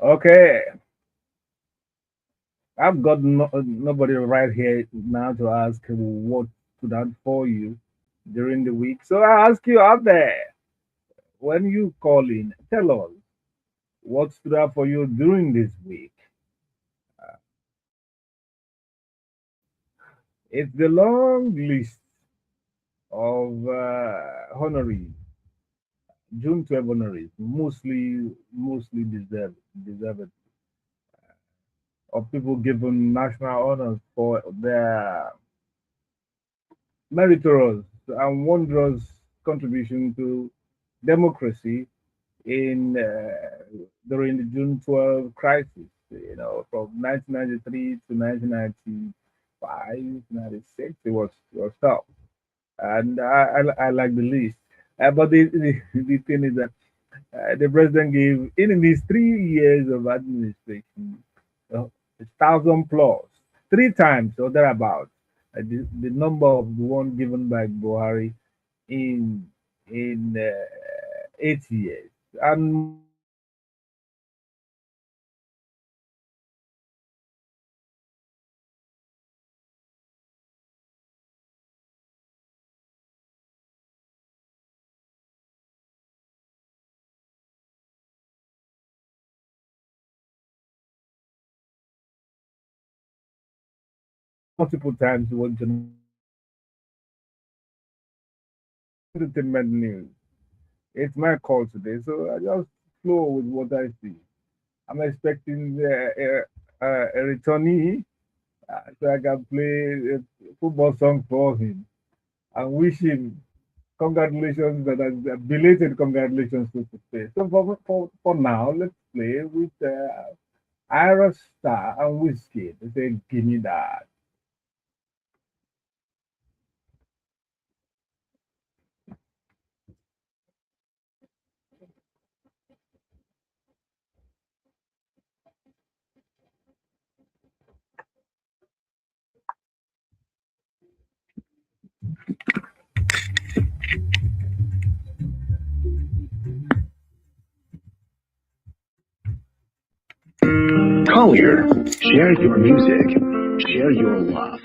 Okay, I've got nobody right here now to ask what stood out for you during the week. So I ask you out there, when you call in, tell us what stood out for you during this week. It's the long list of honorees, June 12 honorees, mostly deserved of people given national honors for their meritorious and wondrous contribution to democracy in during the June 12 crisis, from 1993 to 1995, 96, it was tough. And I like the list. But the thing is that the president gave, in his 3 years of administration, uh, 1,000 plus, three times or thereabouts, the number of the one given by Buhari in 8 years. And multiple times what entertainment news. It's my call today, so I just flow with what I see. I'm expecting a returnee so I can play a football song for him and wish him congratulations, that belated congratulations to play. So for now, let's play with Ira Star and Whiskey. They say, "Give me that." Collier, share your music, share your love.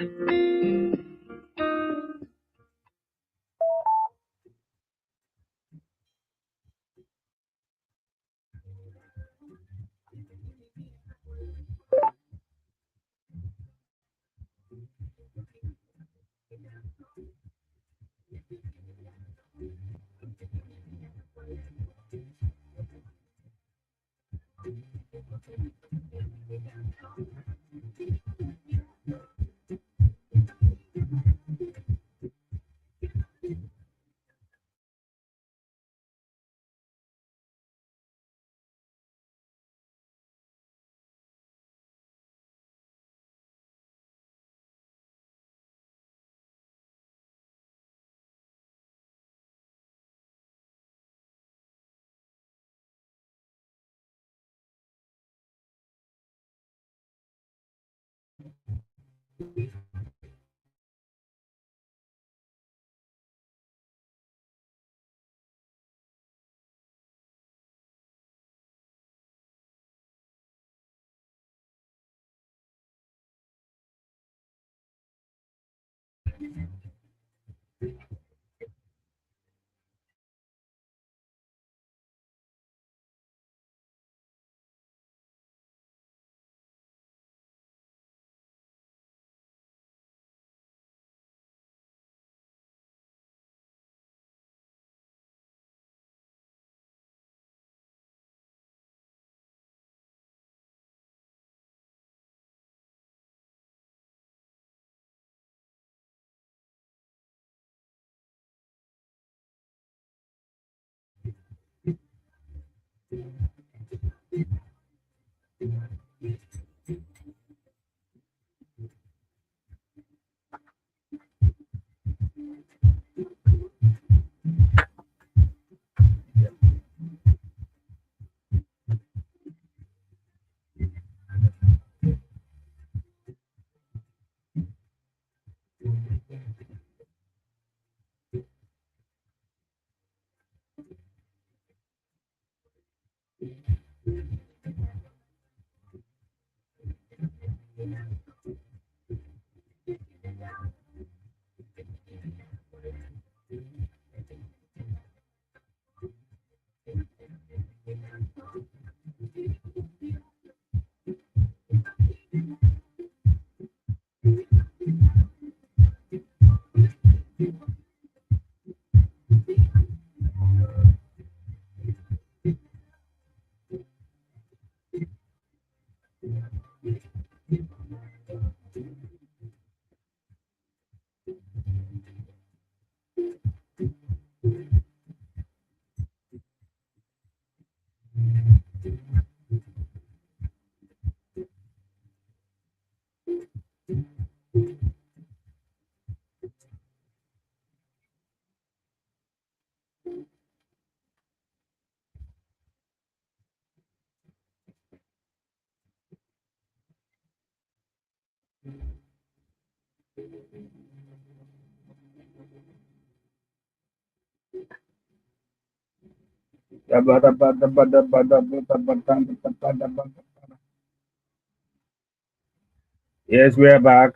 Yes, we are back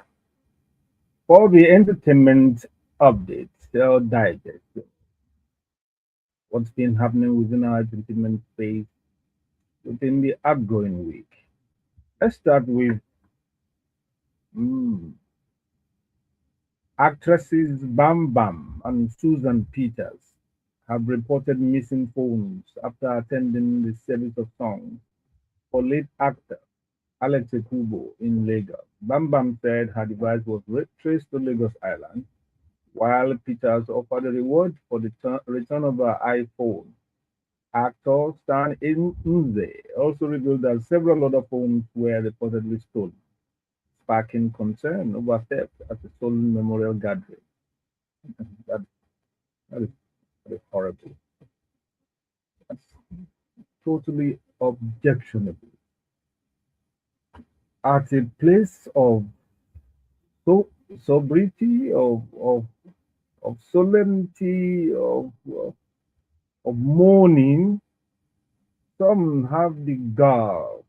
for the entertainment update. So digest what's been happening within our entertainment space within the outgoing week. Let's start with mm, actresses Bam Bam and Susan Peters have reported missing phones after attending the service of songs for late actor Alex Ekubo in Lagos. Bam Bam said her device was traced to Lagos Island, while Peters offered a reward for the return of her iPhone. Actor Stan Nze also revealed that several other phones were reportedly stolen, sparking concern over theft at a stolen memorial gathering. That, that, is, that is horrible. That's totally objectionable. At a place of so sobriety, of solemnity, of mourning, some have the gall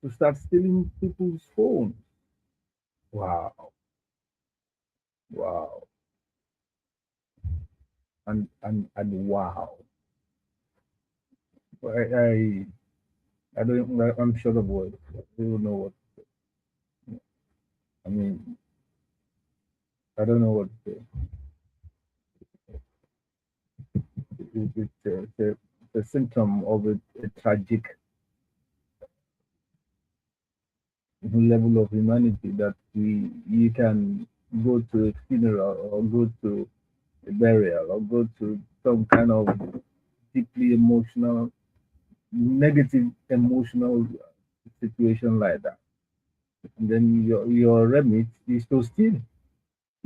to start stealing people's phones. Wow, wow, and wow. I don't. I'm short of words. I don't know what. I mean, I don't know what to say. It's a symptom of a tragic level of humanity that we you can go to a funeral or go to a burial or go to some kind of deeply emotional, negative emotional situation like that. And then your remit is to steal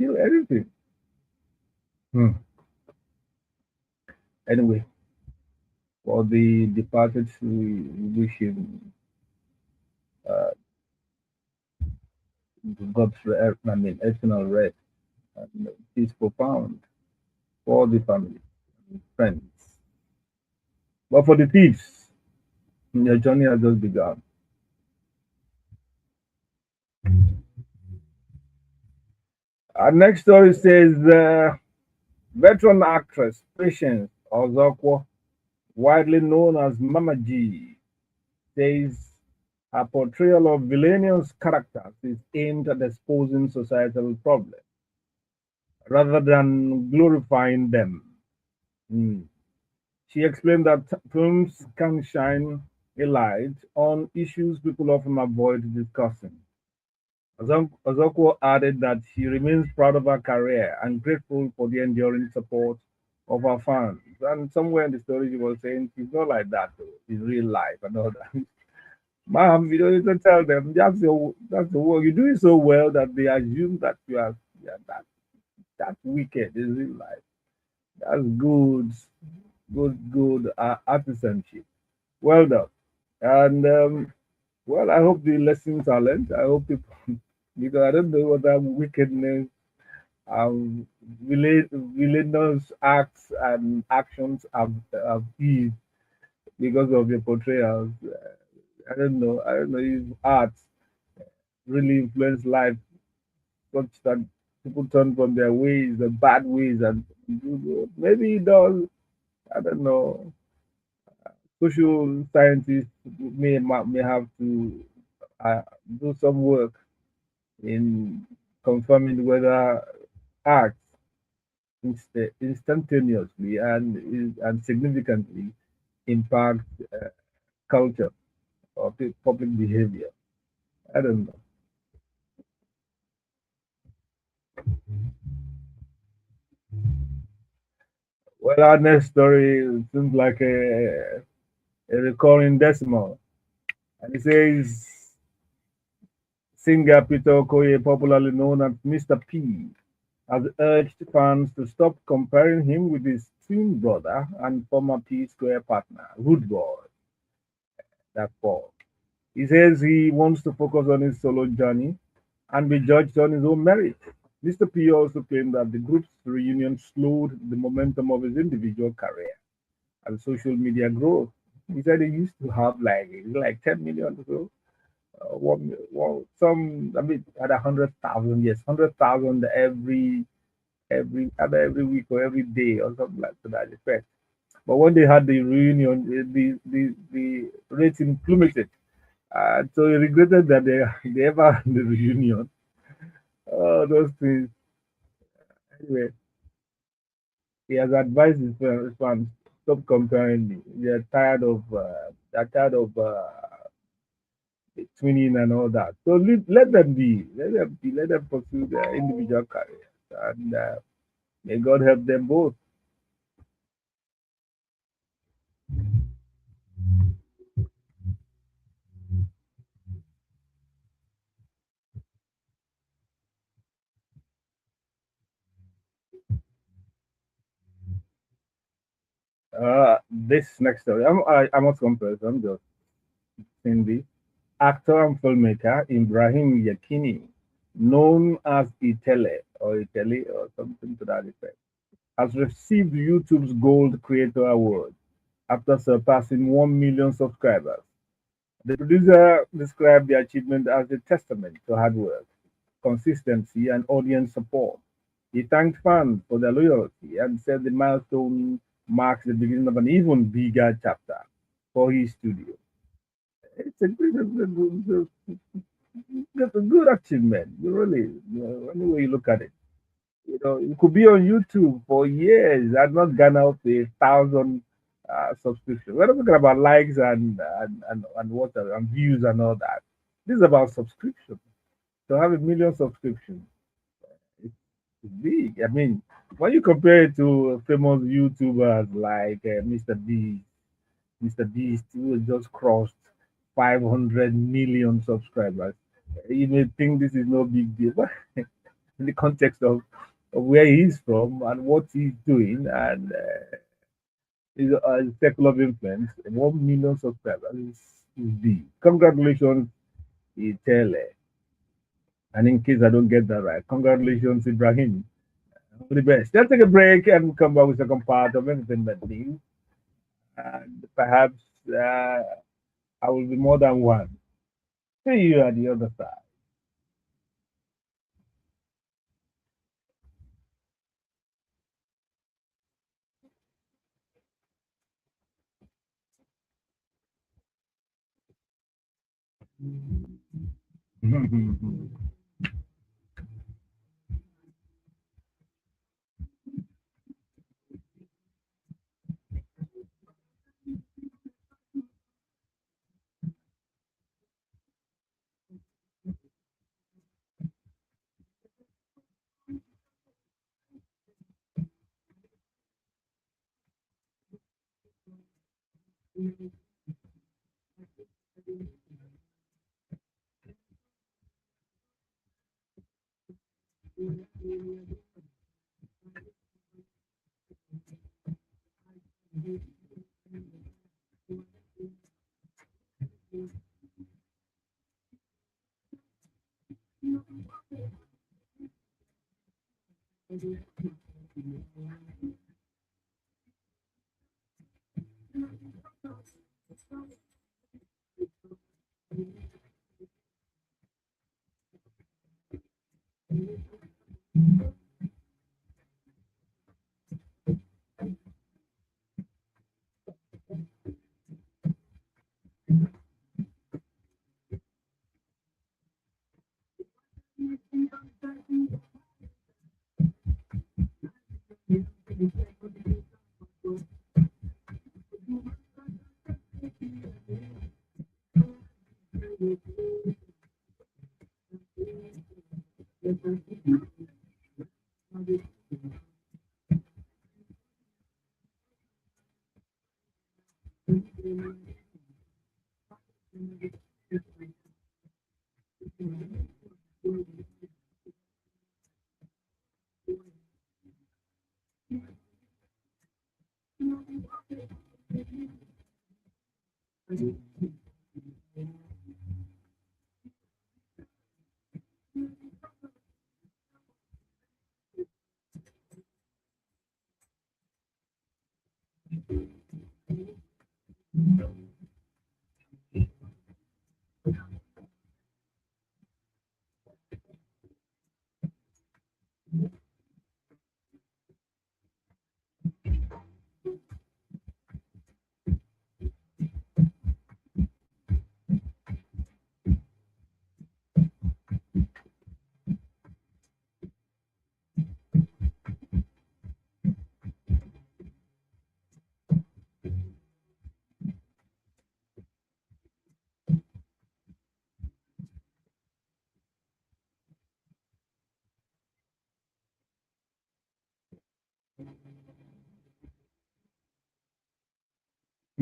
everything. Hmm. Anyway, for the departed, we wish him uh, God's I mean, eternal rest and peace profound for the family and friends. But for the thieves, your journey has just begun. Our next story says veteran actress Patience Ozokwo, widely known as Mama G, says her portrayal of villainous characters is aimed at exposing societal problems rather than glorifying them. Hmm. She explained that films can shine a light on issues people often avoid discussing. Ozokwo added that she remains proud of her career and grateful for the enduring support of her fans. And somewhere in the story, she was saying she's not like that though, in real life and all that. Mom, you don't need to tell them that's the work. You do it so well that they assume that you are yeah, that's wicked in real life. That's good artisanship. Well done. And well, I hope the lessons are learned. I hope people because I don't know what that wickedness, um, villainous acts and actions have eased because of your portrayals. I don't know. I don't know if art really influence life such that people turn from their ways, the bad ways, and do good. Maybe it does. I don't know. Social scientists may have to uh, do some work in confirming whether acts instantaneously and significantly impact culture or public behavior. I don't know. Well, our next story seems like a recurring decimal. And it says singer Peter Okoye, popularly known as Mr. P, has urged fans to stop comparing him with his twin brother and former P Square partner, Rude Boy. That's Paul. He says he wants to focus on his solo journey and be judged on his own merit. Mr. P also claimed that the group's reunion slowed the momentum of his individual career and social media growth. He said he used to have like 10 million or so. Some I mean at 100,000, yes, 100,000 every week or every day or something like to that effect. But when they had the reunion, the rating plummeted. So he regretted that they ever had the reunion. Oh, those things. Anyway, he has advised his fans stop comparing me. They're tired of twinning and all that. So let them be. Let them be. Let them pursue their individual careers, and may God help them both. This next story, I'm not compared. I'm just saying this. Actor and filmmaker Ibrahim Yakini, known as Itele or something to that effect, has received YouTube's Gold Creator Award after surpassing 1 million subscribers. The producer described the achievement as a testament to hard work, consistency, and audience support. He thanked fans for their loyalty and said the milestone marks the beginning of an even bigger chapter for his studio. It's a good achievement, really. Any way you look at it, you could be on YouTube for years and not garner up to 1,000 subscriptions. We're not talking about likes and what and views and all that. This is about subscription. To have a million subscriptions, it's, it's big. I mean, when you compare it to famous YouTubers like Mr. Beast, who has just crossed 500 million subscribers, you may think this is no big deal, but in the context of where he's from and what he's doing and his circle of influence, 1 million subscribers is big. Congratulations, Itele. And in case I don't get that right, congratulations, Ibrahim. All the best. Let's take a break and come back with the second part of entertainment news. And perhaps I will be more than one. See you at the other side.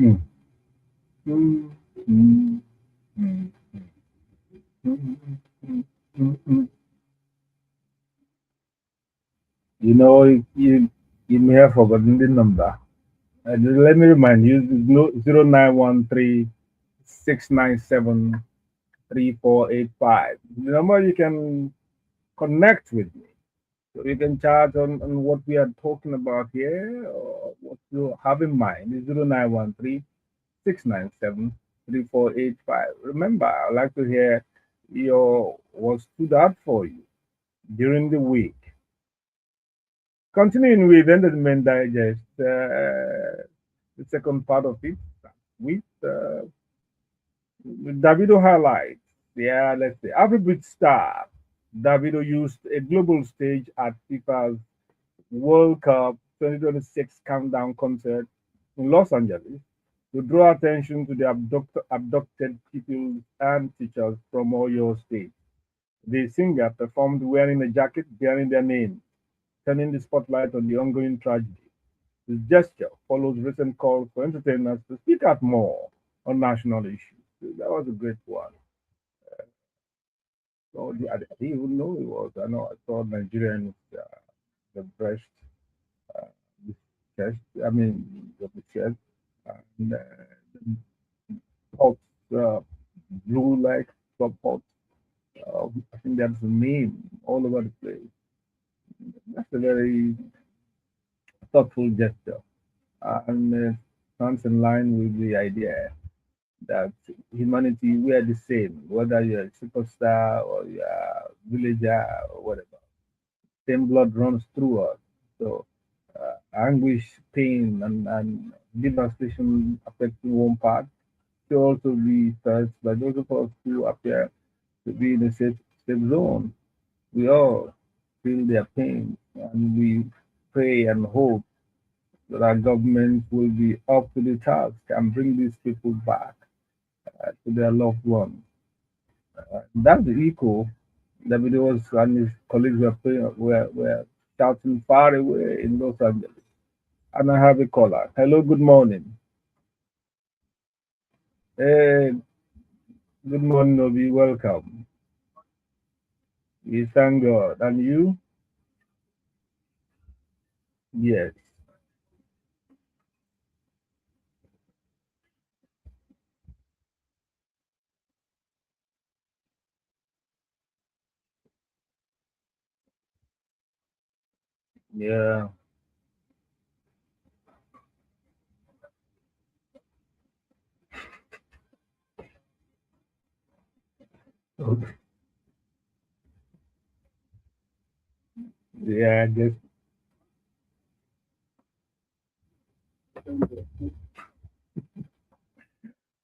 Mm. Mm, mm, mm, mm, mm, mm. You know, you may have forgotten the number. Let me remind you, 0913-697-3485. The number you can connect with me. So you can chat on what we are talking about here or what you have in mind. Is 0913-697-3485. Remember, I'd like to hear your what stood out for you during the week. Continuing with Entertainment Digest, the second part of it with Davido highlights. Yeah, let's say Afrobeat star Davido used a global stage at FIFA's World Cup 2026 countdown concert in Los Angeles to draw attention to the abducted pupils and teachers from Oyo State. The singer performed wearing a jacket bearing their name, turning the spotlight on the ongoing tragedy. This gesture follows recent calls for entertainers to speak out more on national issues. So that was a great one. So I didn't even know it was. I know I saw Nigerians, the breast, uh, the chest, I mean, the chest, and the pots, blue like top pots. I think that's the name all over the place. That's a very thoughtful gesture. And sounds in line with the idea that humanity, we are the same, whether you're a superstar or you're a villager or whatever. Same blood runs through us. So anguish, pain, and devastation affecting one part should also be felt by those of us who appear to be in a safe zone. We all feel their pain and we pray and hope that our government will be up to the task and bring these people back to their loved ones. That's the echo that was and his colleagues were shouting far away in Los Angeles. And I have a caller. Hello, good morning. Hey, good morning, Obi. Welcome. We thank God. And you? Yes. Yeah. Okay. Yeah, just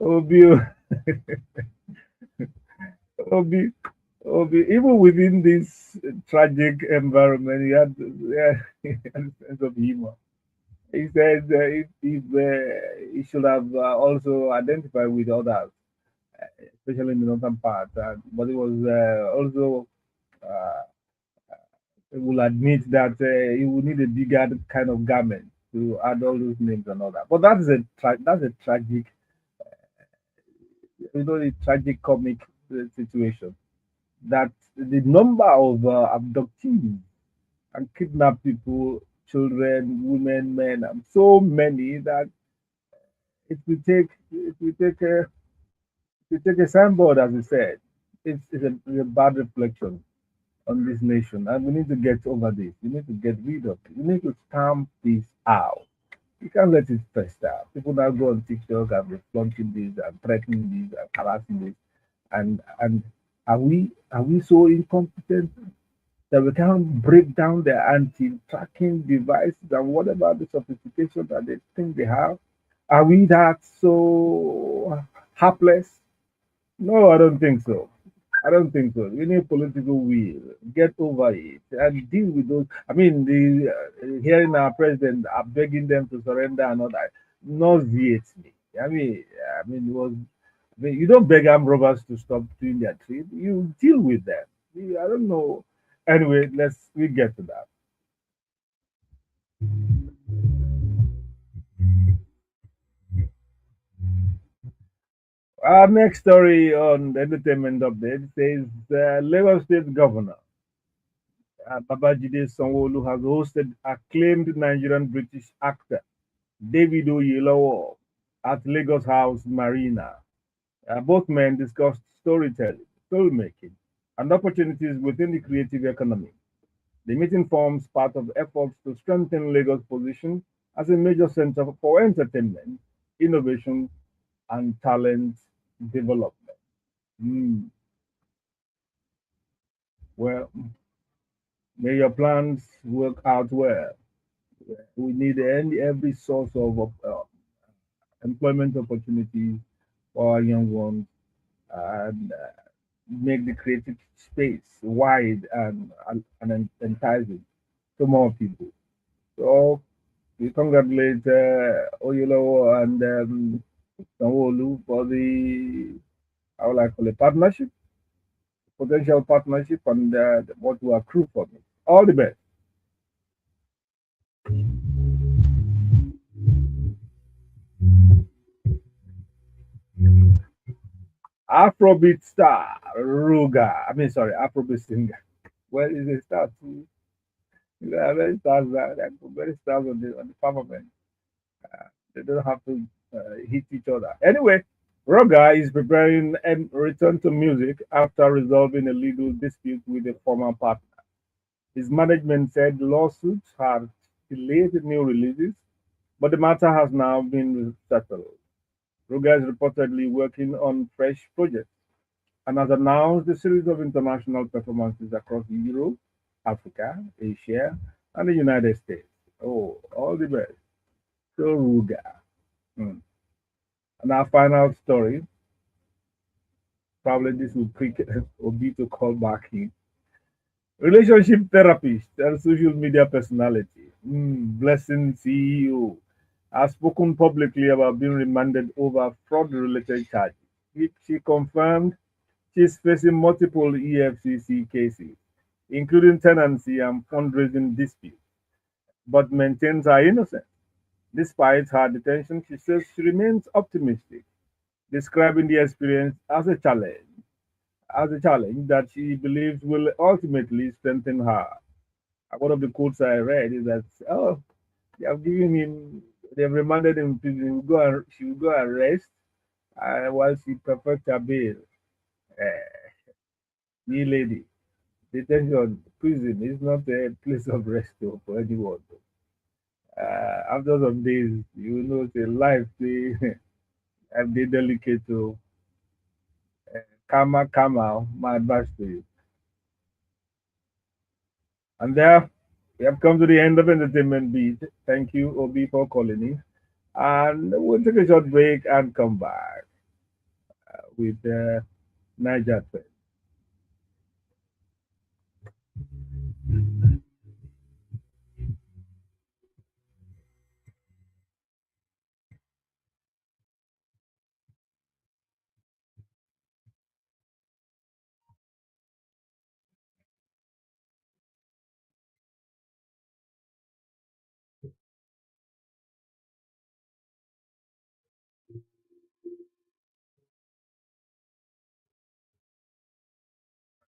Obi, Obi, Obi. Even within this tragic environment, he had a sense of humor. He said he should have also identified with others, especially in the northern part. But he was also uh, he will admit that he will need a bigger kind of garment to add all those names and all that. But that's a tragic the tragic comic situation that the number of abductees and kidnapped people, children, women, men, and so many that it will take a signboard, as you said. It's a bad reflection on this nation, and we need to get over this. We need to get rid of it. We need to stamp this out. You can't let it fester out. People now go on TikTok and be flaunting this and threatening this and harassing this. And are we so incompetent that we can't break down their anti-tracking devices and whatever the sophistication that they think they have? Are we that so helpless? No, I don't think so. I don't think so. We need political will. Get over it and deal with those. I mean, the hearing our president begging them to surrender and all that nauseates me. I mean, it was. I mean, you don't beg armed robbers to stop doing their trade. You deal with them. I don't know. Anyway, we get to that. Our next story on the entertainment update says Lagos State Governor Babajide Sanwo-Olu has hosted acclaimed Nigerian British actor David Oyelowo at Lagos House Marina. Both men discussed storytelling, filmmaking, and opportunities within the creative economy. The meeting forms part of efforts to strengthen Lagos' position as a major center for entertainment, innovation, and talent development. Mm, well, may your plans work out well. We need every source of employment opportunities for our young ones and make the creative space wide and enticing to more people. So we congratulate Oyelo and Sanwo-Olu for the, how will I call it, partnership, potential partnership, and what will accrue from it. All the best. Afrobeat star Ruga. Afrobeat singer. Well, is a star too. There are many stars there are many stars on the firmament. They don't have to hit each other. Anyway, Ruga is preparing a return to music after resolving a legal dispute with a former partner. His management said lawsuits had delayed new releases, but the matter has now been settled. Ruga is reportedly working on fresh projects and has announced a series of international performances across Europe, Africa, Asia, and the United States. Oh, all the best. So Ruga. Hmm. And our final story, probably this will prick Obi to call back in. Relationship therapist and social media personality, Blessing CEO, has spoken publicly about being remanded over fraud-related charges. She confirmed she's facing multiple EFCC cases, including tenancy and fundraising disputes, but maintains her innocence. Despite her detention, she says she remains optimistic, describing the experience as a challenge that she believes will ultimately strengthen her. One of the quotes I read is that, oh, they have given him, they have remanded him to she will go and rest while she perfects her bail. New lady, detention, prison is not a place of rest for anyone. After some days, you know, the life they have they delicate to karma, my advice to you. And there, we have come to the end of entertainment beat. Thank you, Obi, for calling in. And we'll take a short break and come back with Niger Trend.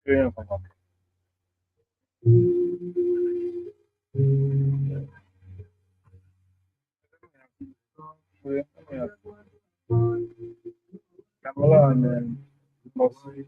Yeah, come on. Yeah, yeah. Kamala and Bosun.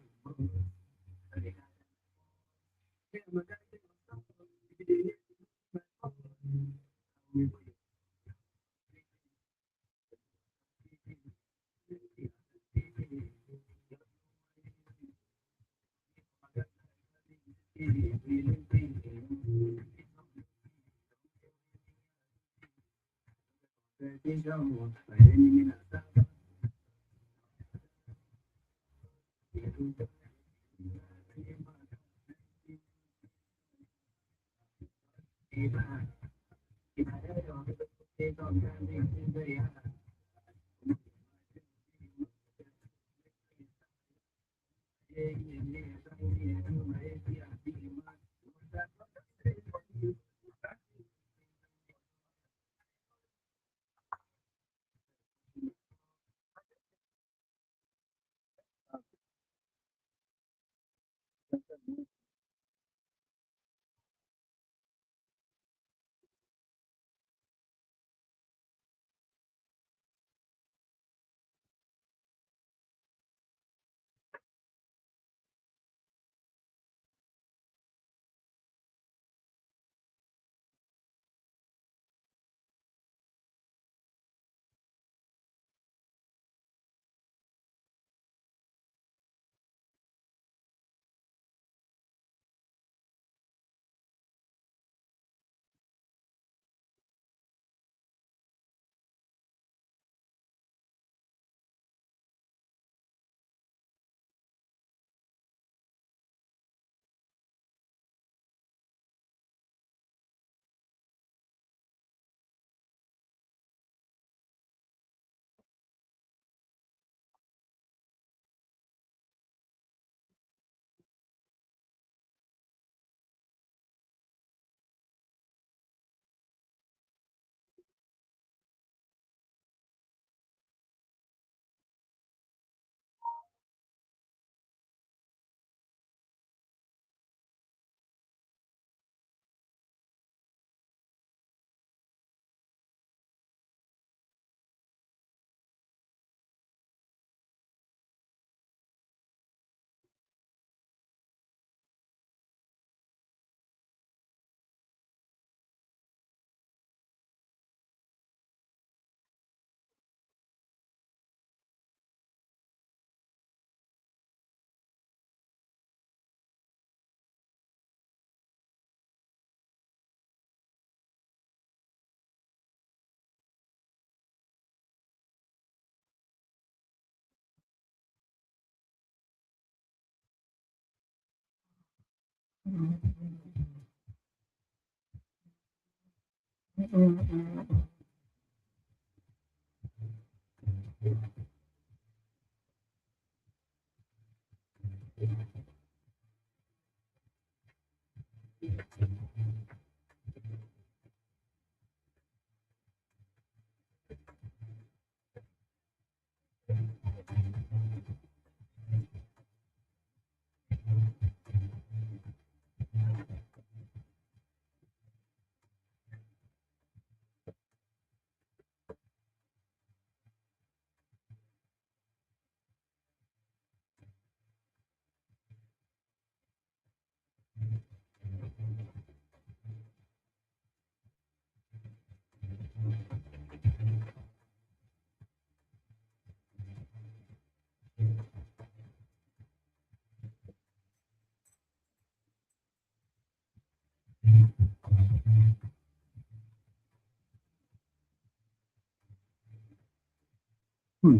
Hmm.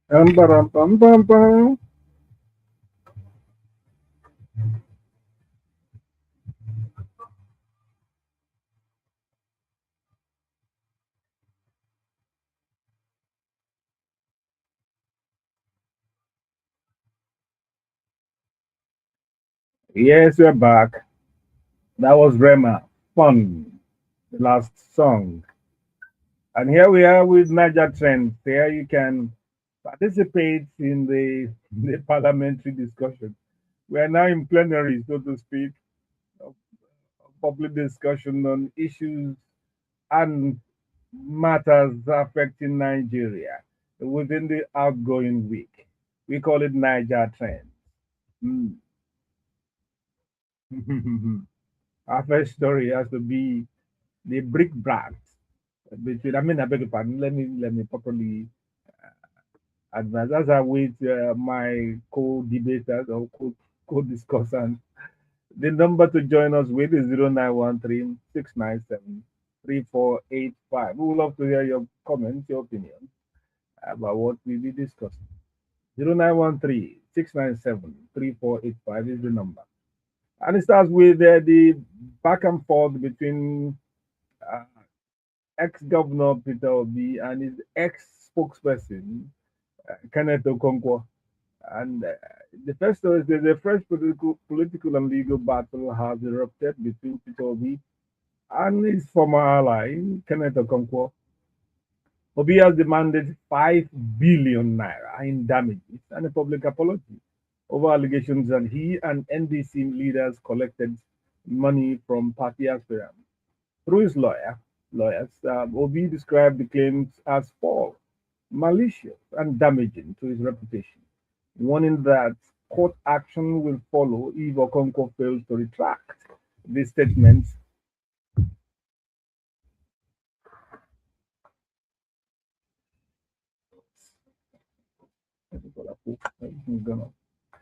Bam, bam, bam, bam. Yes, we're back. That was Rema. Fun. The last song. And here we are with Niger Trends. There you can participate in the parliamentary discussion. We are now in plenary, so to speak, of public discussion on issues and matters affecting Nigeria within the outgoing week. We call it Niger Trends. Mm. Our first story has to be the brickbat between. I mean, I beg your pardon. Let me properly advance as I wait my co-debaters or co-discussants. The number to join us with is 0913-697-3485. We would love to hear your comments, your opinions about what we will be discussing. 0913-697-3485 is the number. And it starts with the back and forth between uh, ex-governor Peter Obi and his ex-spokesperson Kenneth Okonkwo. And the first story is there's a fresh political and legal battle has erupted between Peter Obi and his former ally Kenneth Okonkwo. Obi has demanded 5 billion naira in damages and a public apology over allegations that he and NDC leaders collected money from party aspirants. Through his lawyers, Obi described the claims as false, malicious, and damaging to his reputation, warning that court action will follow if Okonkwo fails to retract these statements.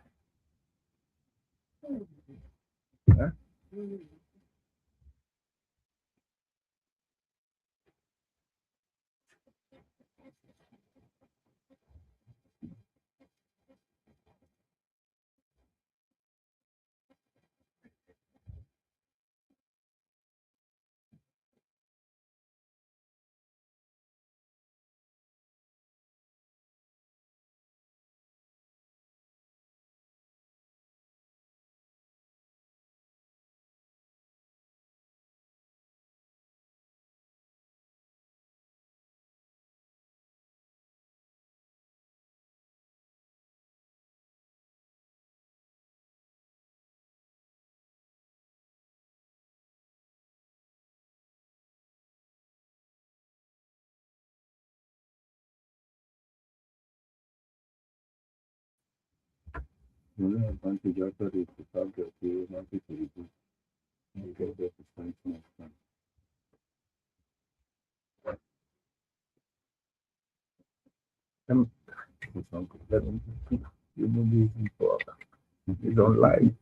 You know, it's online.